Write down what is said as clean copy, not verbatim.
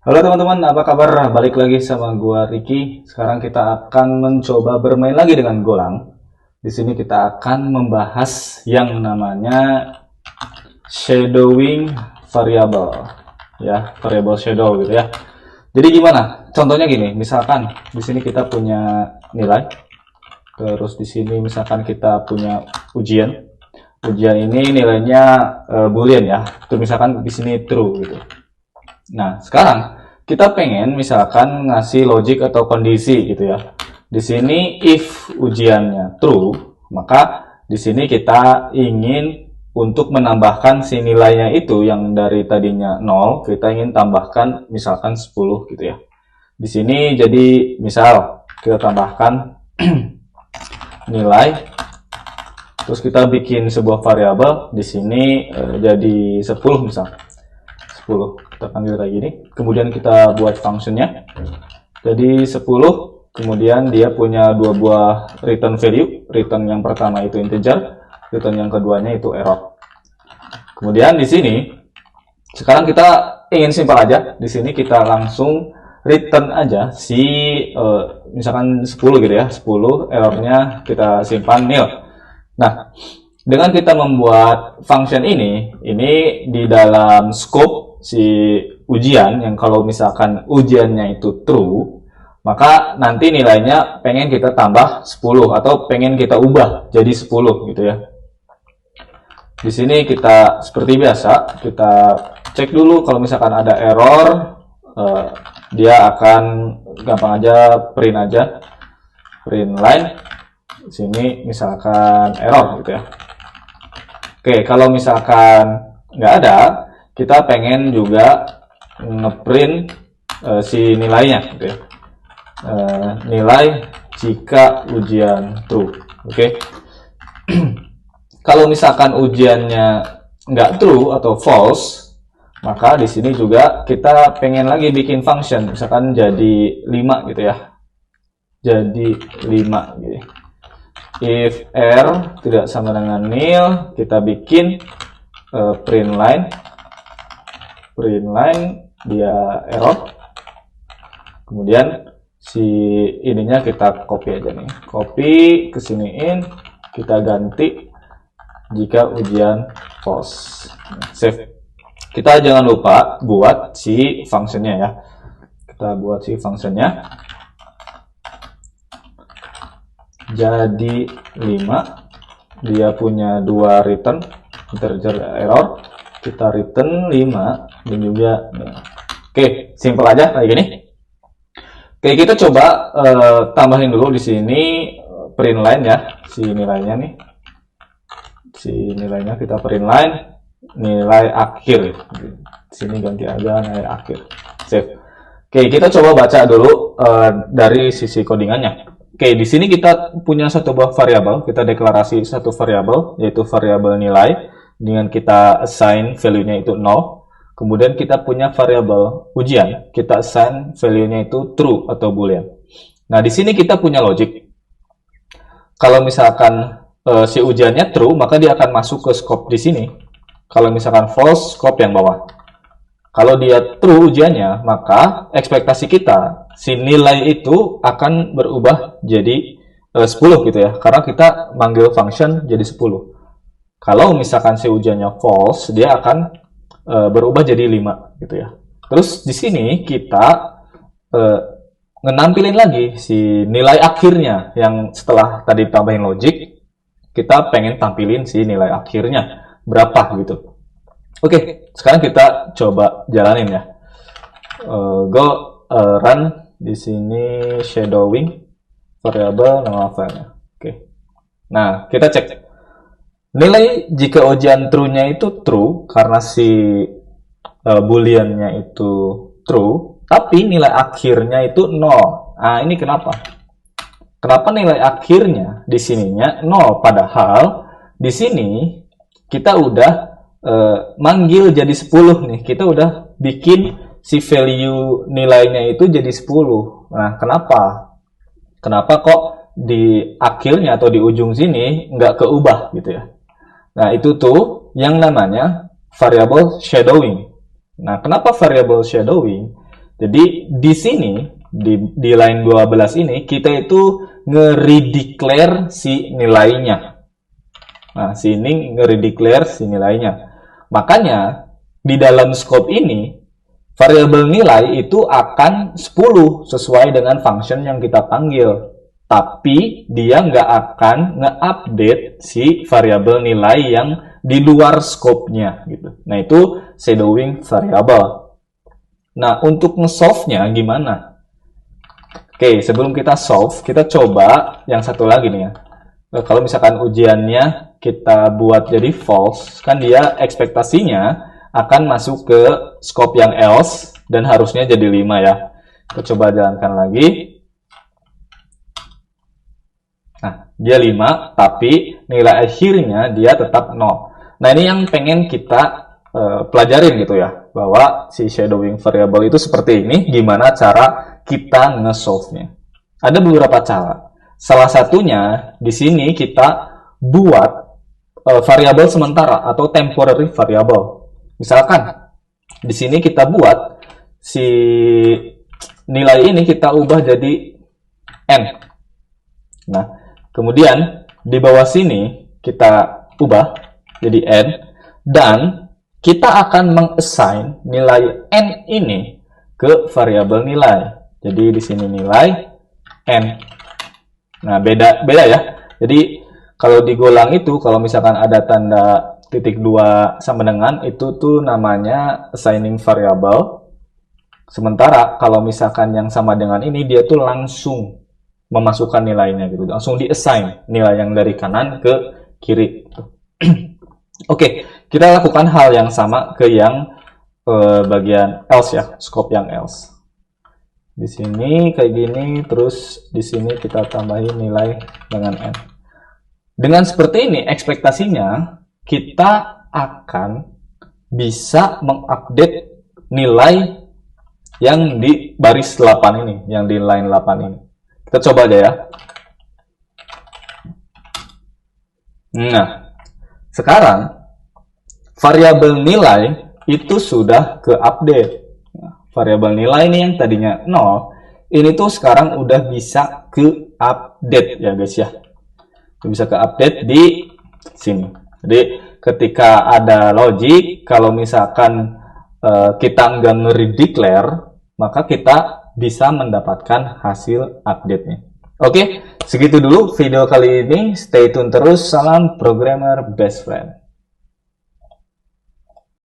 Halo teman-teman, apa kabar? Balik lagi sama gua Ricky. Sekarang kita akan mencoba bermain lagi dengan Golang. Di sini kita akan membahas yang namanya shadowing variable. Ya, variable shadow gitu ya. Jadi gimana? Contohnya gini, misalkan di sini kita punya nilai, terus di sini misalkan kita punya ujian. Ujian ini nilainya boolean ya. Itu misalkan di sini true gitu. Nah, sekarang kita pengen misalkan ngasih logic atau kondisi gitu ya. Di sini if ujiannya true, maka di sini kita ingin untuk menambahkan si nilainya itu yang dari tadinya 0, kita ingin tambahkan misalkan 10 gitu ya. Di sini jadi misal kita tambahkan nilai, terus kita bikin sebuah variabel di sini jadi 10 misal. 10 kita panggil kayak gini, kemudian kita buat functionnya jadi 10, kemudian dia punya dua buah return value. Return yang pertama itu integer, return yang keduanya itu error. Kemudian di sini sekarang kita ingin simpel aja, di sini kita langsung return aja si misalkan 10 gitu ya, 10 errornya kita simpan nil. Nah, dengan kita membuat function ini di dalam scope si ujian, yang kalau misalkan ujiannya itu true, maka nanti nilainya pengen kita tambah 10 atau pengen kita ubah jadi 10 gitu ya. Di sini kita seperti biasa, kita cek dulu kalau misalkan ada error, dia akan gampang aja print line. Di sini misalkan error gitu ya. Oke, kalau misalkan nggak ada, kita pengen juga ngeprint si nilainya gitu ya. Nilai jika ujian true. Oke. Kalau misalkan ujiannya nggak true atau false, maka di sini juga kita pengen lagi bikin function, misalkan jadi 5 gitu ya. Jadi 5 gitu. If r tidak sama dengan nil, kita bikin print line dia error. Kemudian si ininya kita copy aja nih, copy ke siniin, kita ganti jika ujian false. Save. Kita jangan lupa buat si functionnya ya. Kita buat si functionnya jadi 5, dia punya dua return, integer error, kita return 5 dan juga oke, simple aja kayak gini. Oke, kita coba tambahin dulu di sini print line ya, si nilainya nih, si nilainya kita print line nilai akhir. Di sini ganti aja nilai akhir. Save. Oke, kita coba baca dulu dari sisi codingannya. Oke, di sini kita punya satu buah variabel, kita deklarasi satu variabel, yaitu variabel nilai, dengan kita assign value-nya itu 0. Kemudian kita punya variabel ujian, kita assign value-nya itu true atau boolean. Nah, di sini kita punya logic. Kalau misalkan si ujiannya true, maka dia akan masuk ke scope di sini. Kalau misalkan false, scope yang bawah. Kalau dia true ujiannya, maka ekspektasi kita, si nilai itu akan berubah jadi 10 gitu ya. Karena kita manggil function jadi 10. Kalau misalkan si ujiannya false, dia akan berubah jadi 5 gitu ya. Terus di sini kita ngenampilin lagi si nilai akhirnya, yang setelah tadi tambahin logic, kita pengen tampilin si nilai akhirnya berapa gitu. Oke, sekarang kita coba jalanin ya. Go run di sini shadowing variable nama filenya. Oke. Nah, kita cek nilai jika ujian true-nya itu true karena si boolean-nya itu true, tapi nilai akhirnya itu 0. Nah, ini kenapa? Kenapa nilai akhirnya di sininya 0 padahal di sini kita udah manggil jadi 10 nih. Kita udah bikin si value nilainya itu jadi 10. Nah, kenapa? Kenapa kok di akhirnya atau di ujung sini nggak keubah gitu ya? Nah, itu tuh yang namanya variable shadowing. Nah, kenapa variable shadowing? Jadi di sini di line 12 ini kita itu nge-redeclare si nilainya. Nah, sini nge-redeclare si nilainya. Makanya di dalam scope ini variabel nilai itu akan 10 sesuai dengan function yang kita panggil. Tapi dia nggak akan nge-update si variabel nilai yang di luar scope-nya gitu. Nah, itu shadowing variable. Nah, untuk nge-solve-nya gimana? Oke, sebelum kita solve, kita coba yang satu lagi nih ya. Kalau misalkan ujiannya kita buat jadi false, kan dia ekspektasinya akan masuk ke scope yang else dan harusnya jadi 5 ya. Kita coba jalankan lagi. Nah, dia 5, tapi nilai akhirnya dia tetap 0. Nah, ini yang pengen kita pelajarin gitu ya, bahwa si shadowing variable itu seperti ini, gimana cara kita nge-solve-nya. Ada beberapa cara. Salah satunya, di sini kita buat variabel sementara atau temporary variable. Misalkan, di sini kita buat si nilai ini kita ubah jadi n. Nah, kemudian di bawah sini kita ubah jadi n, dan kita akan meng-assign nilai n ini ke variabel nilai. Jadi di sini nilai n. Nah, beda ya. Jadi kalau digolang itu, kalau misalkan ada tanda titik 2 sama dengan, itu tuh namanya assigning variable. Sementara kalau misalkan yang sama dengan ini, dia tuh langsung memasukkan nilainya gitu. Langsung di-assign nilai yang dari kanan ke kiri. Oke, kita lakukan hal yang sama ke yang bagian else ya, scope yang else. Di sini kayak gini, terus di sini kita tambahin nilai dengan n. Dengan seperti ini, ekspektasinya kita akan bisa mengupdate nilai yang di baris 8 ini, yang di line 8 ini. Kita coba aja ya. Nah, sekarang variabel nilai itu sudah ke-update. Nah, variabel nilai ini yang tadinya 0, ini tuh sekarang udah bisa ke-update ya guys ya. Bisa ke-update di sini. Jadi ketika ada logic, kalau misalkan kita nggak nge-redeclare, maka kita bisa mendapatkan hasil update-nya. Oke, segitu dulu video kali ini. Stay tune terus. Salam programmer best friend.